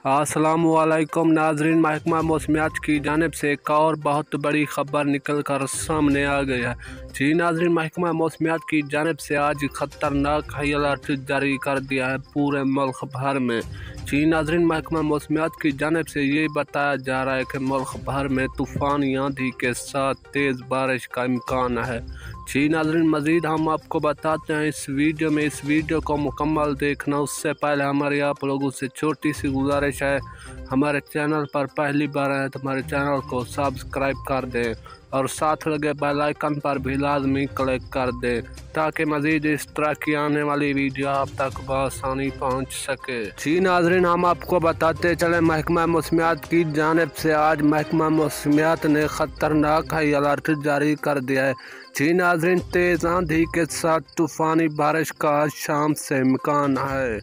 अस्सलाम वालेकुम नाजरीन, महकमा मौसमियात की जानिब से एक और बहुत बड़ी खबर निकल कर सामने आ गई है। जी नाजरीन, महकमा मौसमियात की जानिब से आज ख़तरनाक हाई अलर्ट जारी कर दिया है पूरे मुल्क भर में। जी नाजरीन, महकमा मौसमियात की जानिब से ये बताया जा रहा है कि मुल्क भर में तूफ़ानी आंधी के साथ तेज़ बारिश का इम्कान है। जी नाजरीन, मज़ीद हम आपको बताते हैं इस वीडियो को मुकम्मल देखना। उससे पहले हमारी आप लोगों से छोटी सी गुजारिश है, हमारे चैनल पर पहली बार आए तो हमारे चैनल को सब्सक्राइब कर दें और साथ लगे बेल आइकन पर भी लाजमी क्लिक कर दें ताकि मज़ीद इस तरह की आने वाली वीडियो आप तक बआसानी पहुंच सके। जी नाजरीन, हम आपको बताते चले महकमा मौसमियात की जानिब से आज महकमा मौसमियात ने ख़तरनाक हाई अलर्ट जारी कर दिया है। जी नाजरीन, तेज़ आंधी के साथ तूफ़ानी बारिश का शाम से इम्कान है।